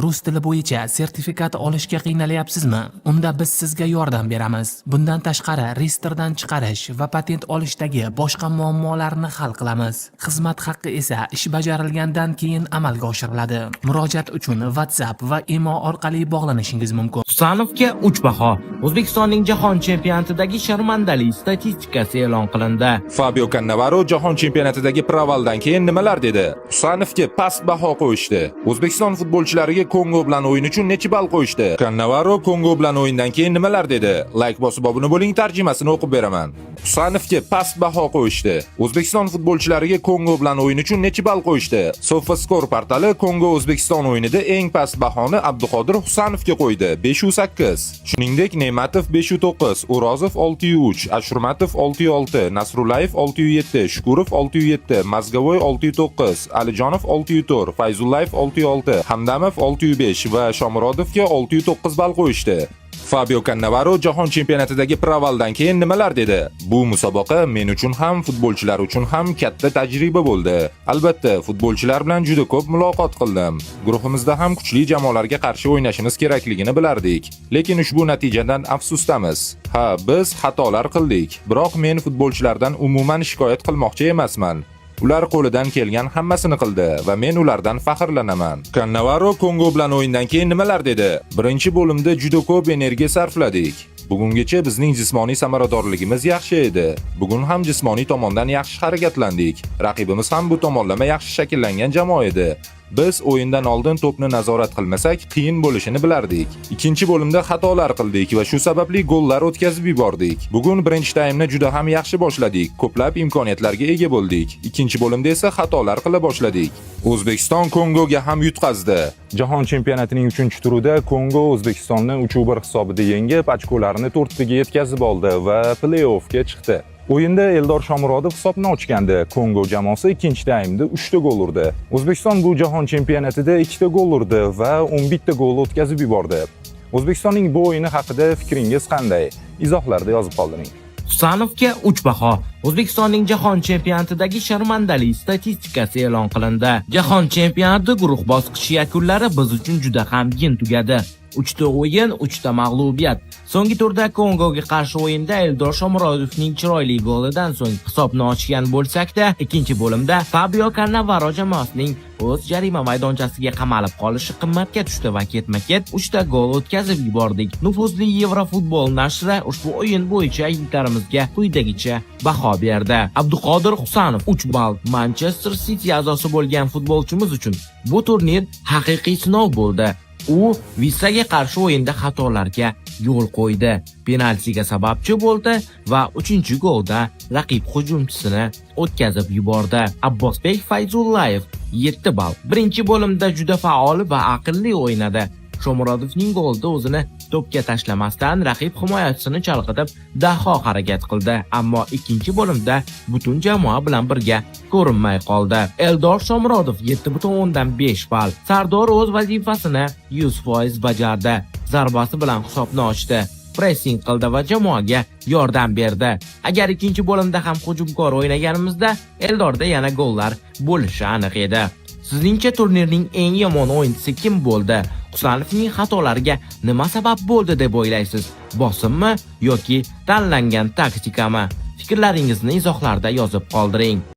rus tili bo'yicha sertifikat olishga qiynalyapsizmi? Unda biz sizga yordam beramiz. Bundan tashqari, reyestrdan chiqarish va patent olishdagi boshqa muammolarni hal qilamiz. Xizmat haqqi esa ish bajarilgandan keyin amalga oshiriladi. Murojaat uchun WhatsApp va imo orqali bog'lanishingiz mumkin. Husanovga 3 baho. O'zbekistonning jahon chempionatidagi sharmandali statistikasi e'lon qilindi. Fabio Cannavaro jahon chempionatidagi provaldan keyin nimalar dedi? Husanovga past baho qo'yishdi. O'zbekiston futbolchilariga Kongo bilan o'yin uchun necha ball qo'yishdi? Cannavaro Kongo bilan o'yindan keyin nimalar dedi? Like bosib obuna bo'ling, tarjimasini o'qib beraman. Husanovga past baho qo'yishdi. O'zbekiston futbolchilariga Kongo bilan o'yin uchun necha ball qo'yishdi? SofaScore portali Kongo O'zbekiston o'yinida eng past bahoni Abduqodir Husanovga qo'ydi, 508. Shuningdek, Ne'matov 509, O'rozov 603, Ashurmatov 606, Nasrullayev 607, Shukurov 607, Mazgavoy 609, Alijonov 604, Fayzullayev 606, Hamdamov 605 va Shomurodovga 609 ball qo'yishdi. Fabio Cannavaro jahon chempionatidagi provaldan keyin nimalar dedi? Bu musobaqa men uchun ham, futbolchilar uchun ham katta tajriba bo'ldi. Albatta, futbolchilar bilan juda ko'p muloqot qildim. Guruhimizda ham kuchli jamoalarga qarshi o'ynashimiz kerakligini bilardik. Lekin ushbu natijadan afsusdamiz. Ha, biz xatolar qildik. Biroq men futbolchilardan umuman shikoyat qilmoqchi emasman. Ular qo'lidan kelgan hammasini qildi va men ulardan faxrlanaman. Cannavaro Kongo bilan o'yindan keyin nimalar dedi? Birinchi bo'limda juda ko'p energiya sarfladik. Bugungacha bizning jismoniy samaradorligimiz yaxshi edi. Bugun ham jismoniy tomondan yaxshi harakatlandik. Raqibimiz ham bu tomonlama yaxshi shakllangan jamoa edi. Biz o'yindan oldin to'pni nazorat qilmasak, qiyin bo'lishini bilardik. Ikkinchi bo'limda xatolar qildik va shu sababli gollar o'tkazib yubordik. Bugun birinchi taymni juda ham yaxshi boshladik. Ko'plab imkoniyatlarga ega bo'ldik. Ikkinchi bo'limda esa xatolar qila boshladik. O'zbekiston Kongoga ham yutqazdi. Jahon chempionatining 3-turida Kongo O'zbekistonni 3-1 hisobida yengib, ochkolarni 4taga yetkazib oldi va play-offga chiqdi. O'yinda Eldor Shomurodov hisobni ochgandi. Kongo jamoasi ikkinchi taymda 3 ta gol urdi. O'zbekiston bu jahon chempionatida 2 ta gol urdi va 11 ta gol o'tkazib yubordi. O'zbekistonning bu o'yini haqida fikringiz qanday? Izohlarda yozib qoldiring. Husanovga 3 baho. O'zbekistonning jahon chempionatidagi sharmandali statistikasi e'lon qilindi. Jahon chempionati guruh bosqichi yakunlari biz uchun juda g'amgin tugadi. 3 ta o'yin, 3 ta mag'lubiyat. So'nggi turda Kongoga qarshi o'yinda Eldor Shomurodovning chiroyli golidan so'ng hisobni ochgan bo'lsak-da, ikkinchi bo'limda Fabio Cannavaro jamoasining o'z jarima maydonchasiga qamalib qolishi qimmatga tushdi va ketma-ket 3 ta gol o'tkazib yubordik. Nufuzli Eurofutbol nashri ushbu o'yin bo'yicha yigitlarimizga quyidagicha baho berdi. Abduqodir Husanov 3 ball. Manchester City a'zosi bo'lgan futbolchimiz uchun bu turnir haqiqiy sinov bo'ldi. U Vissaga qarshi o'yinda xatolarga yo'l qo'ydi, penaltiga sababchi bo'ldi va 3-golda raqib hujumchisini o'tkazib yubordi. Abbosbek Fayzullayev 7 ball. Birinchi bo'limda juda faol va aqlli o'ynadi. Shomurodovning golida o'zini to'pga tashlamasdan raqib himoyachisini chalg'itib daho harakat qildi, ammo ikkinchi bo'limda butun jamoa bilan birga ko'rinmay qoldi. Eldor Shomurodov 7.5 ball. Sardor o'z vazifasini 100% bajardi. Zarbasi bilan hisobni ochdi. Pressing qildi va jamoaga yordam berdi. Agar ikkinchi bo'limda ham hujumkor o'ynaganimizda, Eldorda yana gollar bo'lishi aniq edi. Sizningcha turnirning eng yomon o'yinchisi kim bo'ldi? Husanovning xatolariga nima sabab bo'ldi deb o'ylaysiz? Bosimmi yoki tanlangan taktikami? Fikrlaringizni izohlarda yozib qoldiring.